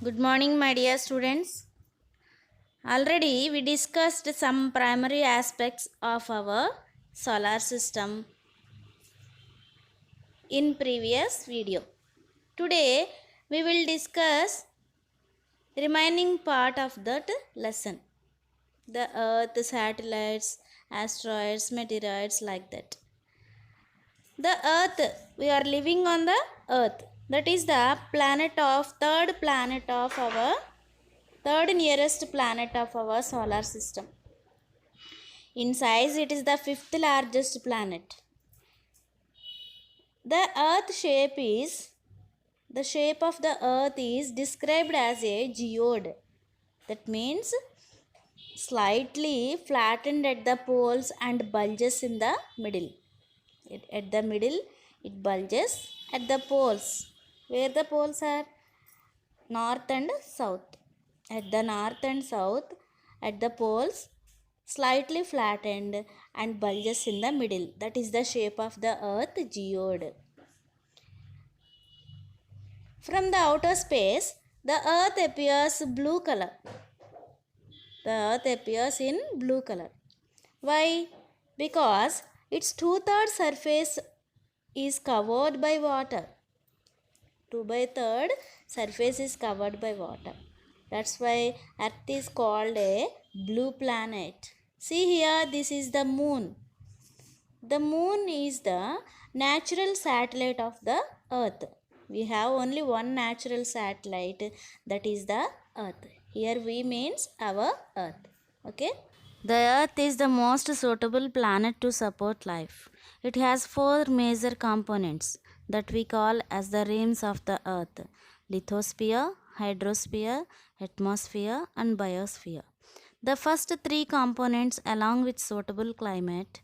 Good morning, my dear students. Already we discussed some primary aspects of our solar system in previous video. Today we will discuss remaining part of that lesson. The earth, satellites, asteroids, meteorites, like that. The earth, we are living on the earth. That is the third planet of our third nearest planet of our solar system. In size, it is the fifth largest planet. The shape of the earth is described as a geode. That means slightly flattened at the poles and bulges in the middle. At the middle, it bulges at the poles. Where the poles are? North and south. At the north and south, at the poles, slightly flattened and bulges in the middle. That is the shape of the earth, geode. From the outer space, the earth appears blue color. The earth appears in blue color. Why? Because its two-thirds surface is covered by water. 2/3 surface is covered by water. That's why earth is called a blue planet. See here, this is the moon. The moon is the natural satellite of the earth. We have only one natural satellite, that is the earth. Here we means our earth. Okay. The earth is the most suitable planet to support life. It has four major components that we call as the rims of the earth: lithosphere, hydrosphere, atmosphere and biosphere. The first three components, along with suitable climate,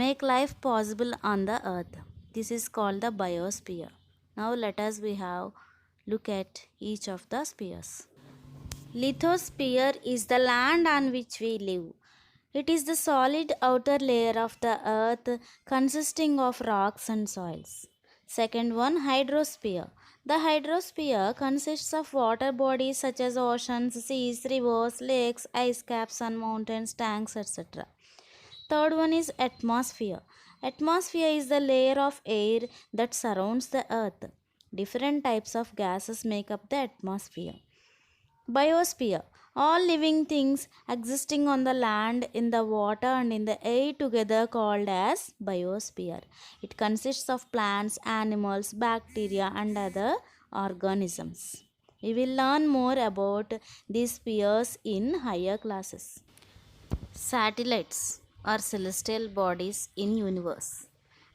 make life possible on the earth. This is called the biosphere. Now let us look at each of the spheres. Lithosphere is the land on which we live. It is the solid outer layer of the earth consisting of rocks and soils. Second one, hydrosphere. The hydrosphere consists of water bodies such as oceans, seas, rivers, lakes, ice caps and mountains, tanks, etc. Third one is atmosphere. Atmosphere is the layer of air that surrounds the earth. Different types of gases make up the atmosphere. Biosphere. All living things existing on the land, in the water and in the air together called as biosphere. It consists of plants, animals, bacteria and other organisms. We will learn more about these spheres in higher classes. Satellites are celestial bodies in universe.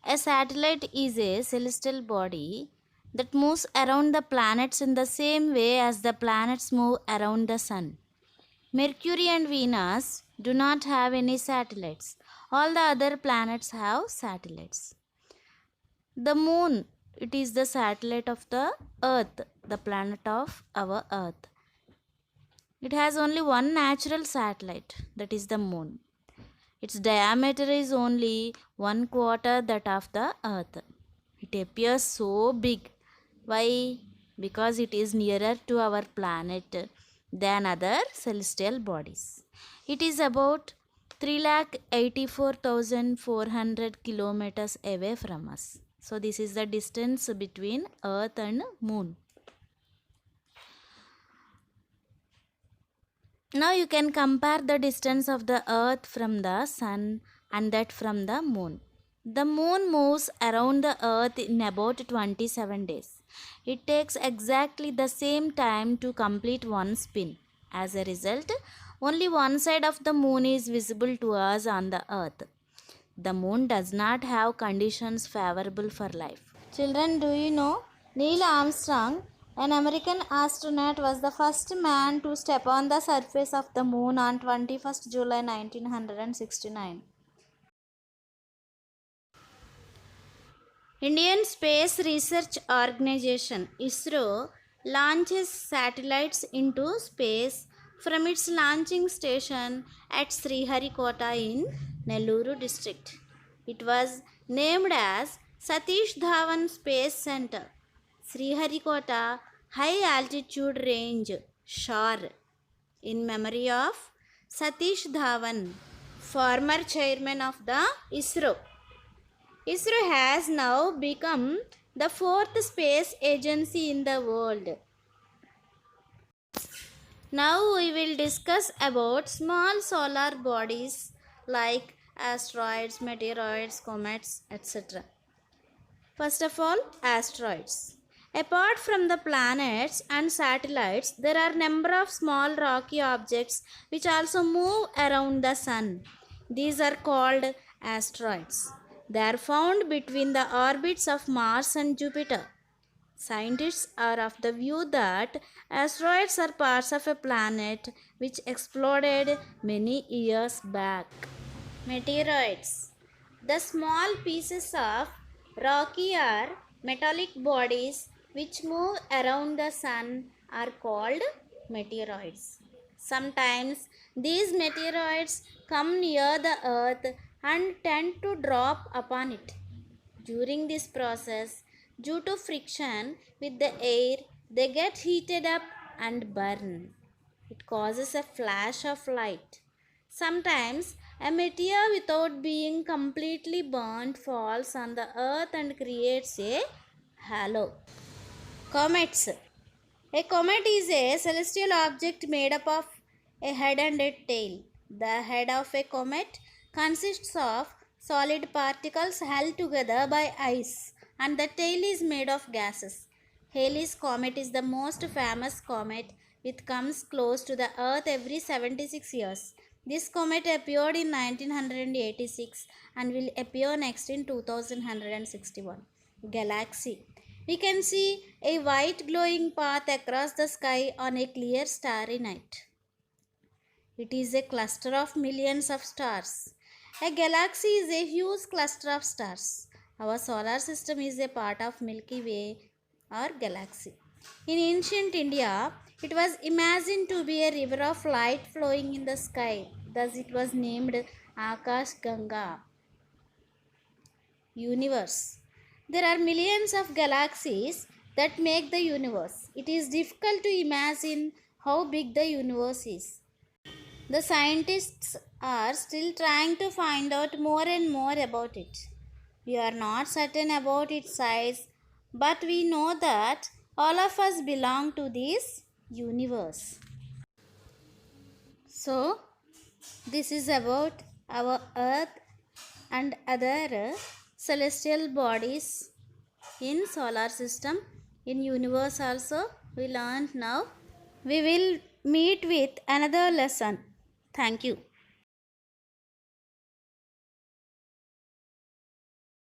A satellite is a celestial body that moves around the planets in the same way as the planets move around the sun. Mercury and Venus do not have any satellites. All the other planets have satellites. The moon, it is the satellite of the earth, the planet of our earth. It has only one natural satellite, that is the moon. Its diameter is only 1/4 that of the earth. It appears so big. Why? Because it is nearer to our planet than other celestial bodies. It is about 3,84,400 kilometers away from us. So this is the distance between earth and moon. Now you can compare the distance of the earth from the sun and that from the moon. The moon moves around the earth in about 27 days. It takes exactly the same time to complete one spin. As a result, only one side of the moon is visible to us on the earth. The moon does not have conditions favorable for life. Children, do you know Neil Armstrong, an American astronaut, was the first man to step on the surface of the moon on 21st July 1969. Indian Space Research Organization ISRO launches satellites into space from its launching station at Sriharikota in Nellore district. It was named as Satish Dhawan Space Center. Sriharikota high altitude range SHAR in memory of Satish Dhawan, former chairman of the ISRO. ISRO has now become the fourth space agency in the world. Now we will discuss about small solar bodies like asteroids, meteoroids, comets, etc. First of all, asteroids. Apart from the planets and satellites, there are number of small rocky objects which also move around the sun. These are called asteroids. They are found between the orbits of Mars and Jupiter. Scientists are of the view that asteroids are parts of a planet which exploded many years back. Meteoroids. The small pieces of rocky or metallic bodies which move around the sun are called meteoroids. Sometimes these meteoroids come near the earth and tend to drop upon it. During this process, due to friction with the air, they get heated up and burn. It causes a flash of light. Sometimes a meteor without being completely burnt falls on the earth and creates a halo. Comets. A comet is a celestial object made up of a head and a tail. The head of a comet consists of solid particles held together by ice, and the tail is made of gases. Halley's Comet is the most famous comet which comes close to the Earth every 76 years. This comet appeared in 1986 and will appear next in 2161. Galaxy. We can see a white glowing path across the sky on a clear starry night. It is a cluster of millions of stars. A galaxy is a huge cluster of stars. Our solar system is a part of Milky Way or galaxy. In ancient India, it was imagined to be a river of light flowing in the sky. Thus it was named Akash Ganga. Universe. There are millions of galaxies that make the universe. It is difficult to imagine how big the universe is. The scientists are still trying to find out more and more about it. We are not certain about its size, but we know that all of us belong to this universe. So, this is about our Earth and other celestial bodies in solar system. In universe also we learned now. We will meet with another lesson. Thank you.